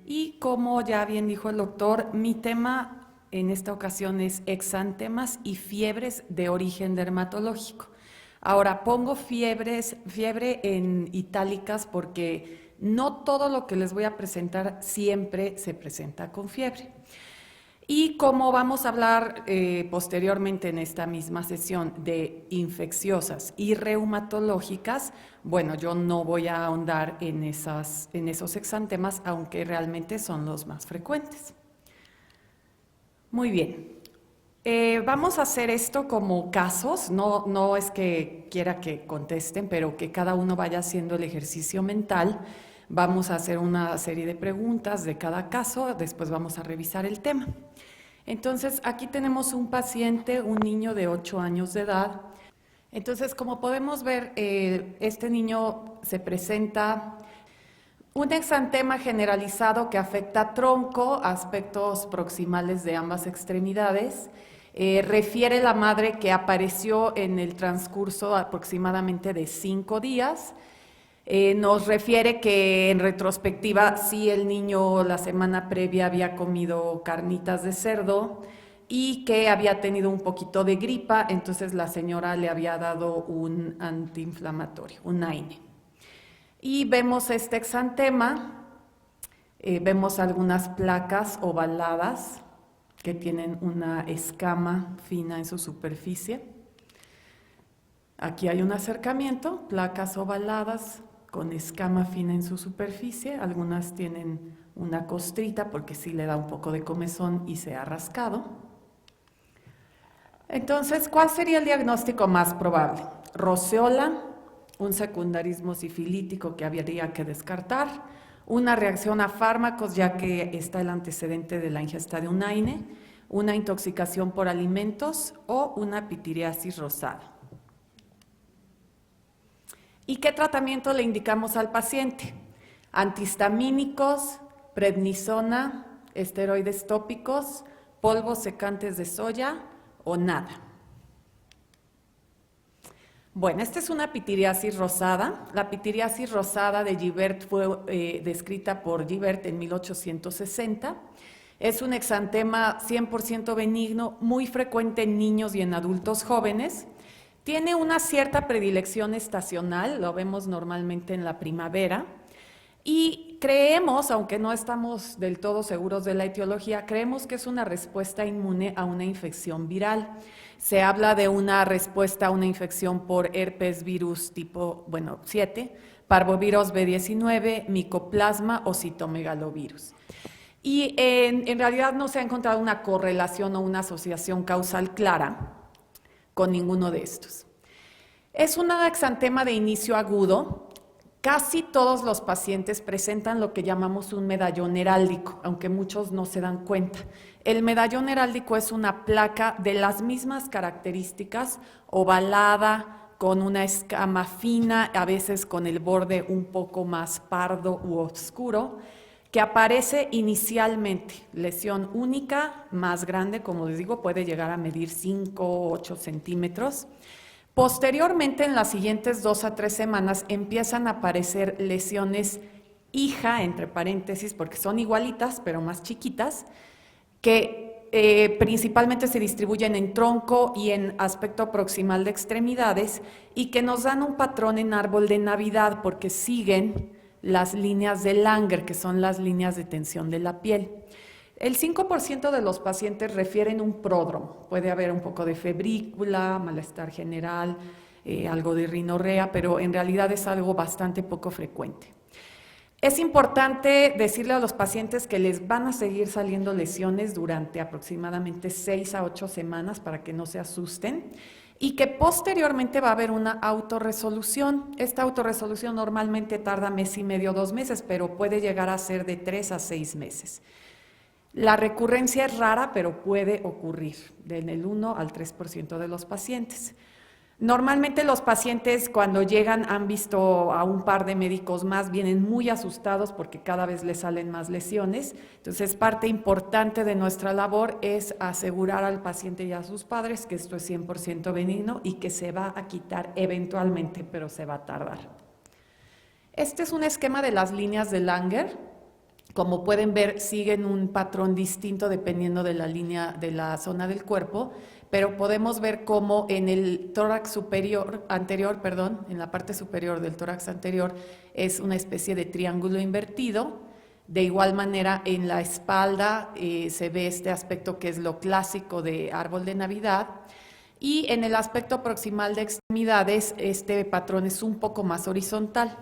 Y como ya bien dijo el doctor, mi tema en esta ocasión es exantemas y fiebres de origen dermatológico. Ahora pongo fiebre en itálicas porque no todo lo que les voy a presentar siempre se presenta con fiebre. Y como vamos a hablar posteriormente en esta misma sesión de infecciosas y reumatológicas, bueno, yo no voy a ahondar en esos exantemas, aunque realmente son los más frecuentes. Muy bien. Vamos a hacer esto como casos, no es que quiera que contesten, pero que cada uno vaya haciendo el ejercicio mental. Vamos a hacer una serie de preguntas de cada caso, después vamos a revisar el tema. Entonces, aquí tenemos un paciente, un niño de 8 años de edad. Entonces, como podemos ver, este niño se presenta un exantema generalizado que afecta tronco, aspectos proximales de ambas extremidades. Refiere la madre que apareció en el transcurso aproximadamente de 5 días. Nos refiere que en retrospectiva sí el niño la semana previa había comido carnitas de cerdo y que había tenido un poquito de gripa, entonces la señora le había dado un antiinflamatorio, un AINE. Y vemos este exantema, vemos algunas placas ovaladas que tienen una escama fina en su superficie. Aquí hay un acercamiento, placas ovaladas con escama fina en su superficie, algunas tienen una costrita porque sí le da un poco de comezón y se ha rascado. Entonces, ¿cuál sería el diagnóstico más probable? Roceola, un secundarismo sifilítico que habría que descartar, una reacción a fármacos ya que está el antecedente de la ingesta de un AINE, una intoxicación por alimentos o una pitiriasis rosada. ¿Y qué tratamiento le indicamos al paciente? Antihistamínicos, prednisona, esteroides tópicos, polvos secantes de soya o nada. Bueno, esta es una pitiriasis rosada. La pitiriasis rosada de Gibert fue descrita por Gibert en 1860. Es un exantema 100% benigno, muy frecuente en niños y en adultos jóvenes. Tiene una cierta predilección estacional, lo vemos normalmente en la primavera, y creemos, aunque no estamos del todo seguros de la etiología, creemos que es una respuesta inmune a una infección viral. Se habla de una respuesta a una infección por herpes virus tipo, 7, parvovirus B19, micoplasma o citomegalovirus. Y en realidad no se ha encontrado una correlación o una asociación causal clara con ninguno de estos. Es un exantema de inicio agudo. Casi todos los pacientes presentan lo que llamamos un medallón heráldico, aunque muchos no se dan cuenta. El medallón heráldico es una placa de las mismas características, ovalada, con una escama fina, a veces con el borde un poco más pardo u oscuro, que aparece inicialmente, lesión única, más grande, como les digo, puede llegar a medir 5 o 8 centímetros. Posteriormente, en las siguientes 2 a 3 semanas, empiezan a aparecer lesiones hija, entre paréntesis, porque son igualitas, pero más chiquitas, que principalmente se distribuyen en tronco y en aspecto proximal de extremidades y que nos dan un patrón en árbol de Navidad porque siguen las líneas de Langer, que son las líneas de tensión de la piel. El 5% de los pacientes refieren un pródromo. Puede haber un poco de febrícula, malestar general, algo de rinorrea, pero en realidad es algo bastante poco frecuente. Es importante decirle a los pacientes que les van a seguir saliendo lesiones durante aproximadamente 6 a 8 semanas para que no se asusten y que posteriormente va a haber una autorresolución. Esta autorresolución normalmente tarda mes y medio, 2 meses, pero puede llegar a ser de 3 a 6 meses. La recurrencia es rara, pero puede ocurrir en el 1 al 3% de los pacientes. Normalmente los pacientes cuando llegan han visto a un par de médicos más, vienen muy asustados porque cada vez les salen más lesiones. Entonces, parte importante de nuestra labor es asegurar al paciente y a sus padres que esto es 100% benigno y que se va a quitar eventualmente, pero se va a tardar. Este es un esquema de las líneas de Langer Como pueden ver, siguen un patrón distinto dependiendo de la línea de la zona del cuerpo, pero podemos ver cómo en el tórax anterior, en la parte superior del tórax anterior es una especie de triángulo invertido. De igual manera, en la espalda se ve este aspecto que es lo clásico de árbol de Navidad. Y en el aspecto proximal de extremidades, este patrón es un poco más horizontal.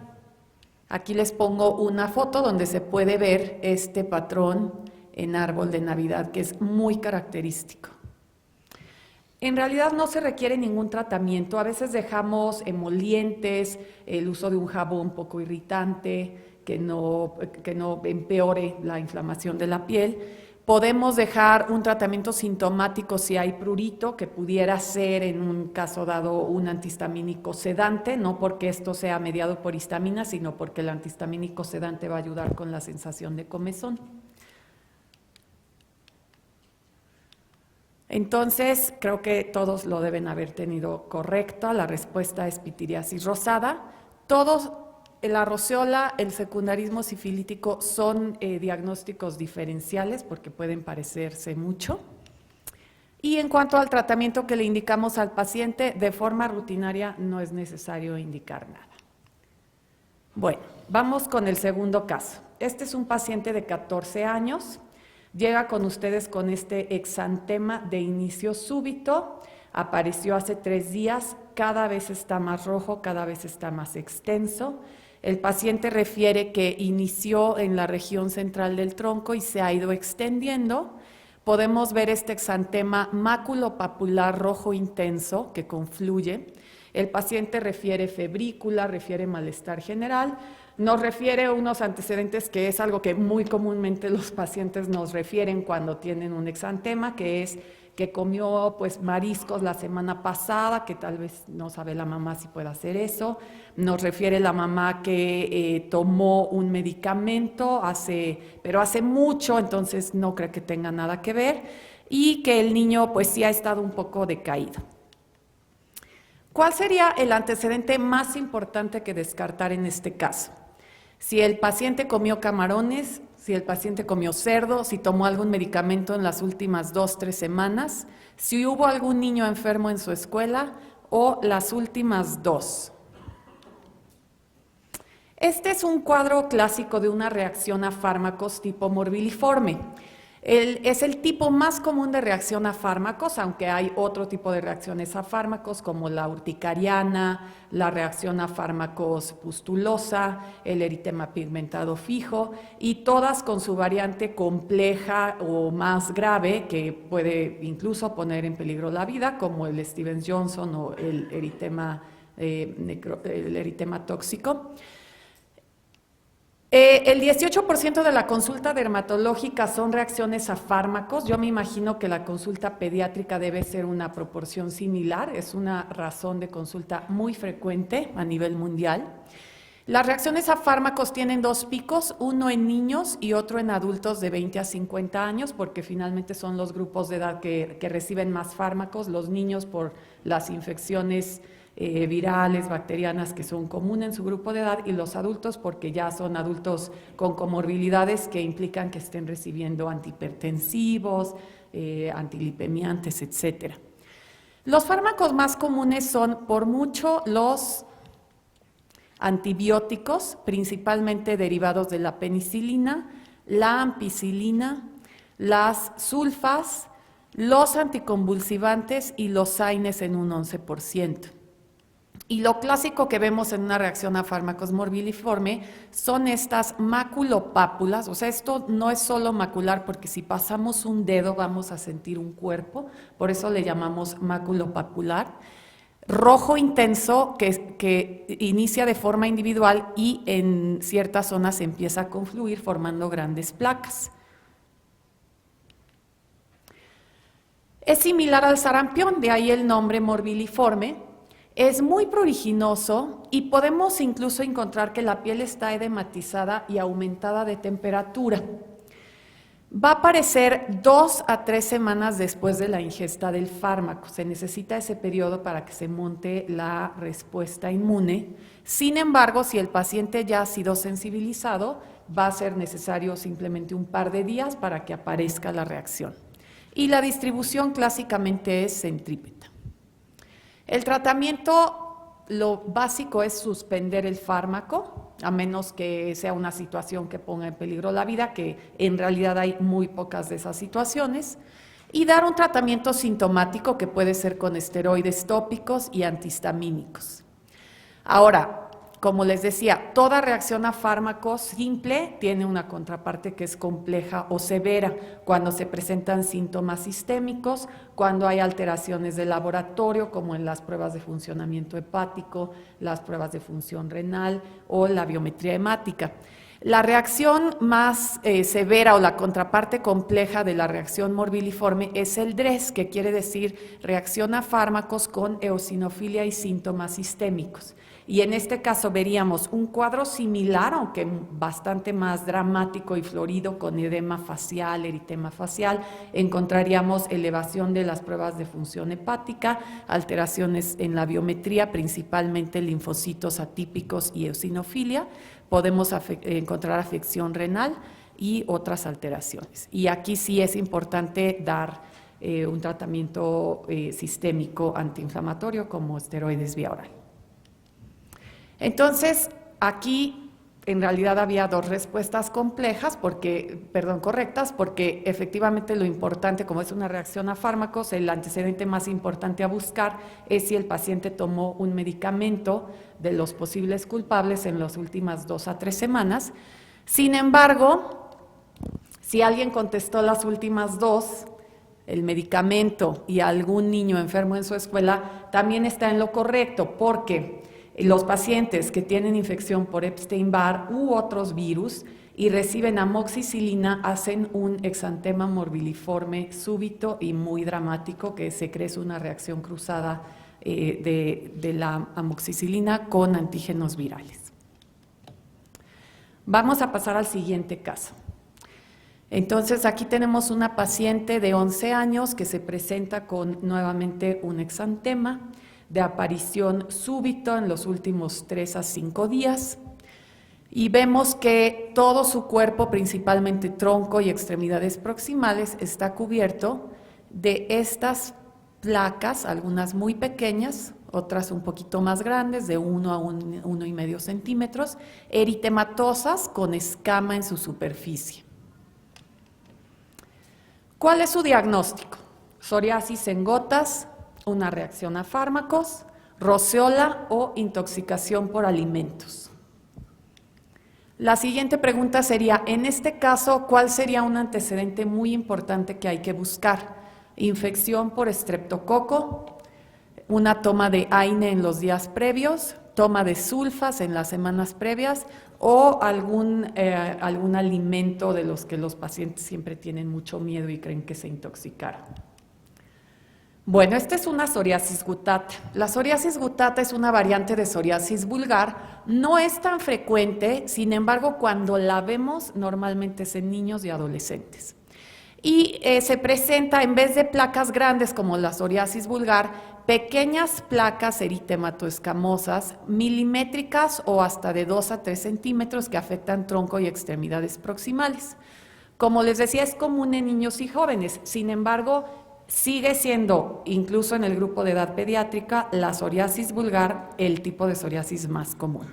Aquí les pongo una foto donde se puede ver este patrón en árbol de Navidad, que es muy característico. En realidad no se requiere ningún tratamiento, a veces dejamos emolientes, el uso de un jabón poco irritante, que no empeore la inflamación de la piel. Podemos dejar un tratamiento sintomático si hay prurito, que pudiera ser en un caso dado un antihistamínico sedante, no porque esto sea mediado por histamina, sino porque el antihistamínico sedante va a ayudar con la sensación de comezón. Entonces, creo que todos lo deben haber tenido correcta. La respuesta es pitiriasis rosada. Todos, la roceola, el secundarismo sifilítico son diagnósticos diferenciales porque pueden parecerse mucho. Y en cuanto al tratamiento que le indicamos al paciente, de forma rutinaria no es necesario indicar nada. Bueno, vamos con el segundo caso. Este es un paciente de 14 años. Llega con ustedes con este exantema de inicio súbito, apareció hace 3 días, cada vez está más rojo, cada vez está más extenso. El paciente refiere que inició en la región central del tronco y se ha ido extendiendo. Podemos ver este exantema maculopapular rojo intenso que confluye. El paciente refiere febrícula, refiere malestar general. Nos refiere a unos antecedentes que es algo que muy comúnmente los pacientes nos refieren cuando tienen un exantema, que es que comió mariscos la semana pasada, que tal vez no sabe la mamá si puede hacer eso. Nos refiere la mamá que tomó un medicamento pero hace mucho, entonces no cree que tenga nada que ver, y que el niño sí ha estado un poco decaído. ¿Cuál sería el antecedente más importante que descartar en este caso? Si el paciente comió camarones, si el paciente comió cerdo, si tomó algún medicamento en las últimas 2-3 semanas, si hubo algún niño enfermo en su escuela o las últimas 2. Este es un cuadro clásico de una reacción a fármacos tipo morbiliforme. Es el tipo más común de reacción a fármacos, aunque hay otro tipo de reacciones a fármacos como la urticariana, la reacción a fármacos pustulosa, el eritema pigmentado fijo, y todas con su variante compleja o más grave que puede incluso poner en peligro la vida, como el Stevens-Johnson o el eritema tóxico. El 18% de la consulta dermatológica son reacciones a fármacos. Yo me imagino que la consulta pediátrica debe ser una proporción similar, es una razón de consulta muy frecuente a nivel mundial. Las reacciones a fármacos tienen 2 picos, uno en niños y otro en adultos de 20 a 50 años, porque finalmente son los grupos de edad que reciben más fármacos, los niños por las infecciones virales, bacterianas que son comunes en su grupo de edad, y los adultos porque ya son adultos con comorbilidades que implican que estén recibiendo antihipertensivos, antilipemiantes, etc. Los fármacos más comunes son por mucho los antibióticos, principalmente derivados de la penicilina, la ampicilina, las sulfas, los anticonvulsivantes y los AINES en un 11%. Y lo clásico que vemos en una reacción a fármacos morbiliforme son estas maculopápulas, o sea, esto no es solo macular porque si pasamos un dedo vamos a sentir un cuerpo, por eso le llamamos maculopapular. Rojo intenso que inicia de forma individual y en ciertas zonas se empieza a confluir formando grandes placas. Es similar al sarampión, de ahí el nombre morbiliforme. Es muy pruriginoso y podemos incluso encontrar que la piel está edematizada y aumentada de temperatura. Va a aparecer 2 a 3 semanas después de la ingesta del fármaco. Se necesita ese periodo para que se monte la respuesta inmune. Sin embargo, si el paciente ya ha sido sensibilizado, va a ser necesario simplemente un par de días para que aparezca la reacción. Y la distribución clásicamente es centrípeta. El tratamiento, lo básico es suspender el fármaco, a menos que sea una situación que ponga en peligro la vida, que en realidad hay muy pocas de esas situaciones, y dar un tratamiento sintomático que puede ser con esteroides tópicos y antihistamínicos. Ahora, como les decía, toda reacción a fármacos simple tiene una contraparte que es compleja o severa, cuando se presentan síntomas sistémicos, cuando hay alteraciones de laboratorio, como en las pruebas de funcionamiento hepático, las pruebas de función renal o la biometría hemática. La reacción más severa o la contraparte compleja de la reacción morbiliforme es el DRESS, que quiere decir reacción a fármacos con eosinofilia y síntomas sistémicos. Y en este caso veríamos un cuadro similar, aunque bastante más dramático y florido, con edema facial, eritema facial. Encontraríamos elevación de las pruebas de función hepática, alteraciones en la biometría, principalmente linfocitos atípicos y eosinofilia. Podemos encontrar afección renal y otras alteraciones. Y aquí sí es importante dar un tratamiento sistémico antiinflamatorio como esteroides vía oral. Entonces, aquí en realidad había dos respuestas correctas, porque efectivamente lo importante, como es una reacción a fármacos, el antecedente más importante a buscar es si el paciente tomó un medicamento de los posibles culpables en las últimas 2 a 3 semanas. Sin embargo, si alguien contestó las últimas 2, el medicamento y algún niño enfermo en su escuela, también está en lo correcto, porque los pacientes que tienen infección por Epstein-Barr u otros virus y reciben amoxicilina hacen un exantema morbiliforme súbito y muy dramático, que se cree es una reacción cruzada de la amoxicilina con antígenos virales. Vamos a pasar al siguiente caso. Entonces, aquí tenemos una paciente de 11 años que se presenta con nuevamente un exantema de aparición súbita en los últimos 3 a 5 días, y vemos que todo su cuerpo, principalmente tronco y extremidades proximales, está cubierto de estas placas, algunas muy pequeñas, otras un poquito más grandes, de 1 a 1,5 centímetros, eritematosas con escama en su superficie. ¿Cuál es su diagnóstico? Psoriasis en gotas, una reacción a fármacos, roceola o intoxicación por alimentos. La siguiente pregunta sería, en este caso, ¿cuál sería un antecedente muy importante que hay que buscar? Infección por estreptococo, una toma de AINE en los días previos, toma de sulfas en las semanas previas o algún alimento de los que los pacientes siempre tienen mucho miedo y creen que se intoxicaron. Bueno, esta es una psoriasis gutata. La psoriasis gutata es una variante de psoriasis vulgar, no es tan frecuente, sin embargo, cuando la vemos normalmente es en niños y adolescentes. Y se presenta, en vez de placas grandes como la psoriasis vulgar, pequeñas placas eritematoescamosas, milimétricas o hasta de 2 a 3 centímetros que afectan tronco y extremidades proximales. Como les decía, es común en niños y jóvenes, sin embargo, sigue siendo, incluso en el grupo de edad pediátrica, la psoriasis vulgar el tipo de psoriasis más común.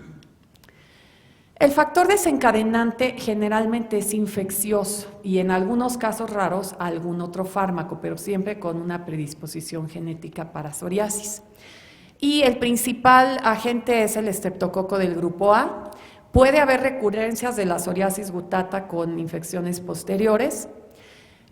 El factor desencadenante generalmente es infeccioso y en algunos casos raros algún otro fármaco, pero siempre con una predisposición genética para psoriasis. Y el principal agente es el estreptococo del grupo A. Puede haber recurrencias de la psoriasis gutata con infecciones posteriores.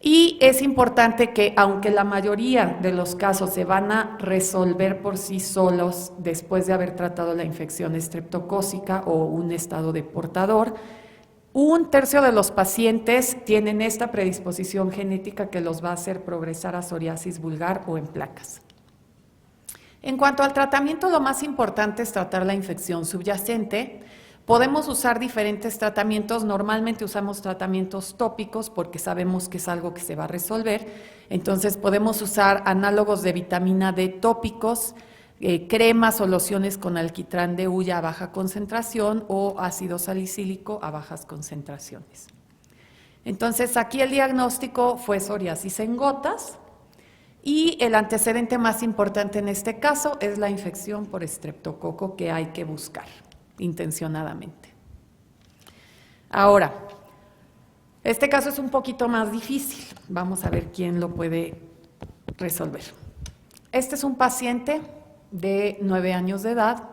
Y es importante que, aunque la mayoría de los casos se van a resolver por sí solos después de haber tratado la infección estreptocócica o un estado de portador, 1/3 de los pacientes tienen esta predisposición genética que los va a hacer progresar a psoriasis vulgar o en placas. En cuanto al tratamiento, lo más importante es tratar la infección subyacente, Podemos usar diferentes tratamientos, normalmente usamos tratamientos tópicos porque sabemos que es algo que se va a resolver, entonces podemos usar análogos de vitamina D tópicos, cremas o lociones con alquitrán de hulla a baja concentración o ácido salicílico a bajas concentraciones. Entonces aquí el diagnóstico fue psoriasis en gotas y el antecedente más importante en este caso es la infección por estreptococo que hay que buscar intencionadamente. Ahora, este caso es un poquito más difícil. Vamos a ver quién lo puede resolver. Este es un paciente de 9 años de edad.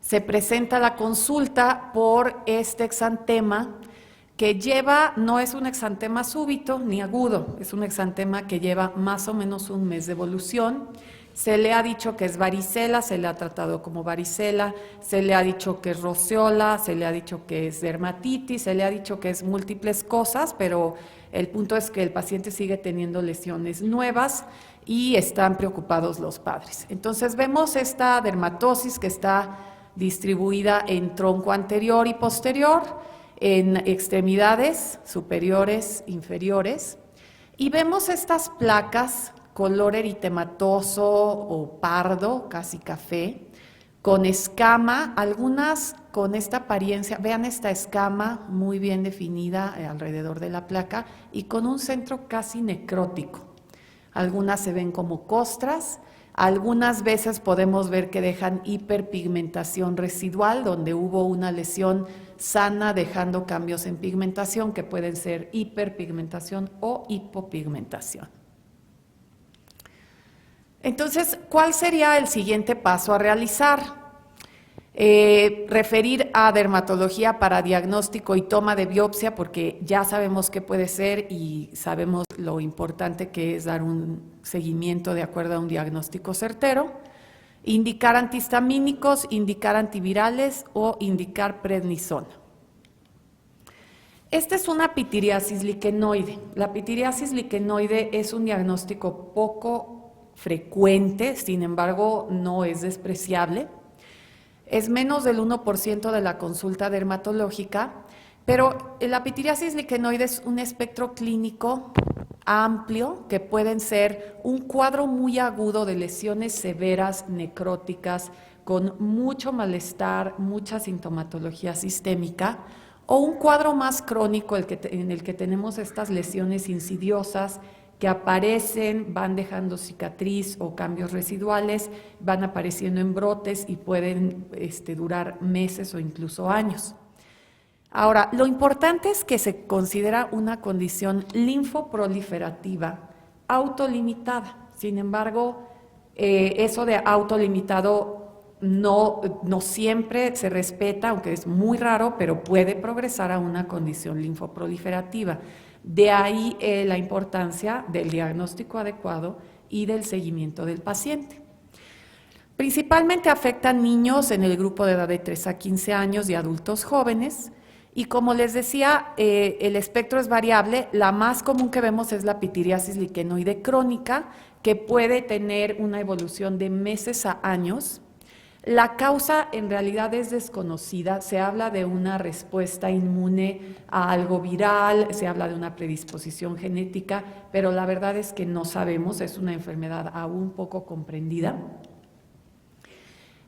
Se presenta a la consulta por este exantema que lleva, no es un exantema súbito ni agudo, es un exantema que lleva más o menos un mes de evolución. Se le ha dicho que es varicela, se le ha tratado como varicela, se le ha dicho que es roceola, se le ha dicho que es dermatitis, se le ha dicho que es múltiples cosas, pero el punto es que el paciente sigue teniendo lesiones nuevas y están preocupados los padres. Entonces vemos esta dermatosis que está distribuida en tronco anterior y posterior, en extremidades superiores, inferiores, y vemos estas placas color eritematoso o pardo, casi café, con escama, algunas con esta apariencia, vean esta escama muy bien definida alrededor de la placa y con un centro casi necrótico. Algunas se ven como costras, algunas veces podemos ver que dejan hiperpigmentación residual, donde hubo una lesión sana dejando cambios en pigmentación que pueden ser hiperpigmentación o hipopigmentación. Entonces, ¿cuál sería el siguiente paso a realizar? Referir a dermatología para diagnóstico y toma de biopsia, porque ya sabemos qué puede ser y sabemos lo importante que es dar un seguimiento de acuerdo a un diagnóstico certero. Indicar antihistamínicos, indicar antivirales o indicar prednisona. Esta es una pitiriasis liquenoide. La pitiriasis liquenoide es un diagnóstico poco frecuente, sin embargo no es despreciable. Es menos del 1% de la consulta dermatológica, pero la pitiriasis liquenoide es un espectro clínico amplio que pueden ser un cuadro muy agudo de lesiones severas, necróticas, con mucho malestar, mucha sintomatología sistémica, o un cuadro más crónico en el que tenemos estas lesiones insidiosas que aparecen, van dejando cicatriz o cambios residuales, van apareciendo en brotes y pueden durar meses o incluso años. Ahora, lo importante es que se considera una condición linfoproliferativa autolimitada. Sin embargo, eso de autolimitado no siempre se respeta, aunque es muy raro, pero puede progresar a una condición linfoproliferativa. De ahí la importancia del diagnóstico adecuado y del seguimiento del paciente. Principalmente afecta a niños en el grupo de edad de 3 a 15 años y adultos jóvenes. Y como les decía, el espectro es variable. La más común que vemos es la pitiriasis liquenoide crónica, que puede tener una evolución de meses a años. La causa en realidad es desconocida, se habla de una respuesta inmune a algo viral, se habla de una predisposición genética, pero la verdad es que no sabemos, es una enfermedad aún poco comprendida.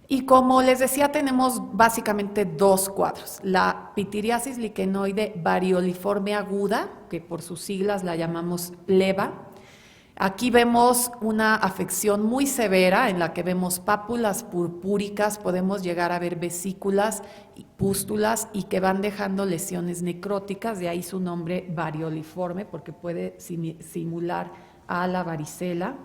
Y como les decía, tenemos básicamente dos cuadros, la pitiriasis liquenoide varioliforme aguda, que por sus siglas la llamamos pleva. Aquí vemos una afección muy severa en la que vemos pápulas purpúricas, podemos llegar a ver vesículas y pústulas y que van dejando lesiones necróticas, de ahí su nombre varioliforme porque puede simular a la varicela.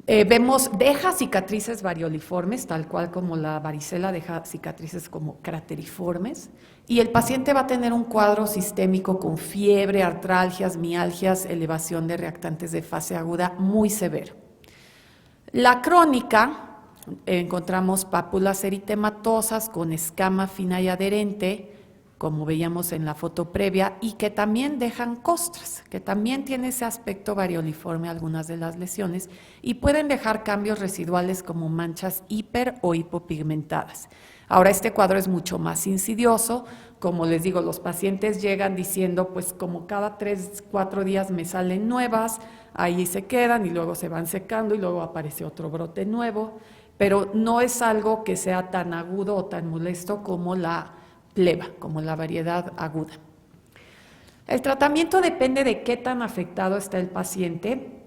Deja cicatrices varioliformes, tal cual como la varicela deja cicatrices como crateriformes, y el paciente va a tener un cuadro sistémico con fiebre, artralgias, mialgias, elevación de reactantes de fase aguda muy severo. La crónica, encontramos pápulas eritematosas con escama fina y adherente, como veíamos en la foto previa, y que también dejan costras, que también tiene ese aspecto varioliforme algunas de las lesiones, y pueden dejar cambios residuales como manchas hiper o hipopigmentadas. Ahora, este cuadro es mucho más insidioso. Como les digo, los pacientes llegan diciendo, pues como cada 3, 4 días me salen nuevas, ahí se quedan y luego se van secando y luego aparece otro brote nuevo, pero no es algo que sea tan agudo o tan molesto como la pleba, como la variedad aguda. El tratamiento depende de qué tan afectado está el paciente.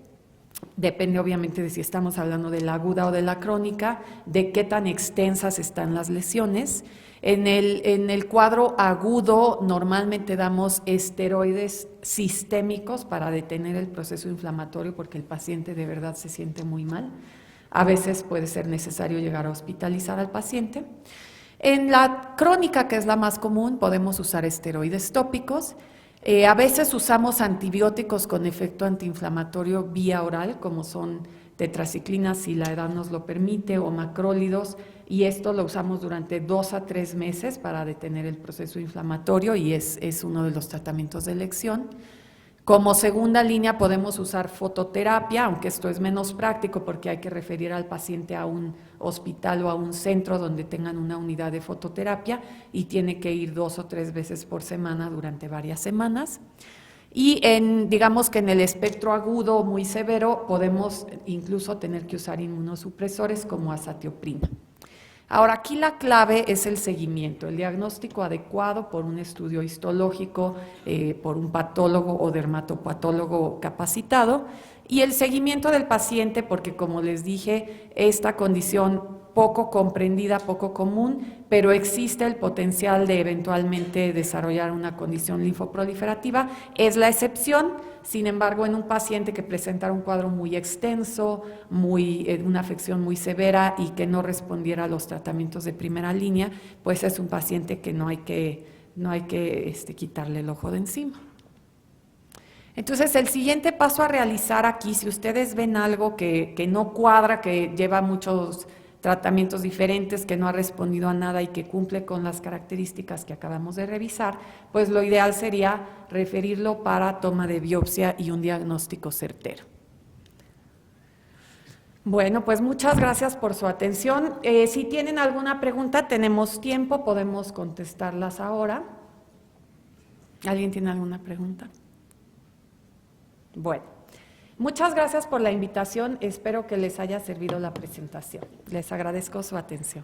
Depende obviamente de si estamos hablando de la aguda o de la crónica, de qué tan extensas están las lesiones. En el cuadro agudo normalmente damos esteroides sistémicos para detener el proceso inflamatorio porque el paciente de verdad se siente muy mal. A veces puede ser necesario llegar a hospitalizar al paciente. En la crónica, que es la más común, podemos usar esteroides tópicos. A veces usamos antibióticos con efecto antiinflamatorio vía oral, como son tetraciclinas si la edad nos lo permite, o macrólidos, y esto lo usamos durante 2 a 3 meses para detener el proceso inflamatorio y es uno de los tratamientos de elección. Como segunda línea podemos usar fototerapia, aunque esto es menos práctico porque hay que referir al paciente a un hospital o a un centro donde tengan una unidad de fototerapia y tiene que ir 2 o 3 veces por semana durante varias semanas. Y digamos que en el espectro agudo muy severo podemos incluso tener que usar inmunosupresores como azatioprina. Ahora, aquí la clave es el seguimiento, el diagnóstico adecuado por un estudio histológico, por un patólogo o dermatopatólogo capacitado, y el seguimiento del paciente, porque como les dije, esta condición poco comprendida, poco común, pero existe el potencial de eventualmente desarrollar una condición linfoproliferativa, es la excepción. Sin embargo, en un paciente que presentara un cuadro muy extenso, una afección muy severa y que no respondiera a los tratamientos de primera línea, pues es un paciente que no hay que quitarle el ojo de encima. Entonces, el siguiente paso a realizar aquí, si ustedes ven algo que no cuadra, que lleva muchos tratamientos diferentes, que no ha respondido a nada y que cumple con las características que acabamos de revisar, pues lo ideal sería referirlo para toma de biopsia y un diagnóstico certero. Bueno, pues muchas gracias por su atención. Si tienen alguna pregunta, tenemos tiempo, podemos contestarlas ahora. ¿Alguien tiene alguna pregunta? Bueno, muchas gracias por la invitación. Espero que les haya servido la presentación. Les agradezco su atención.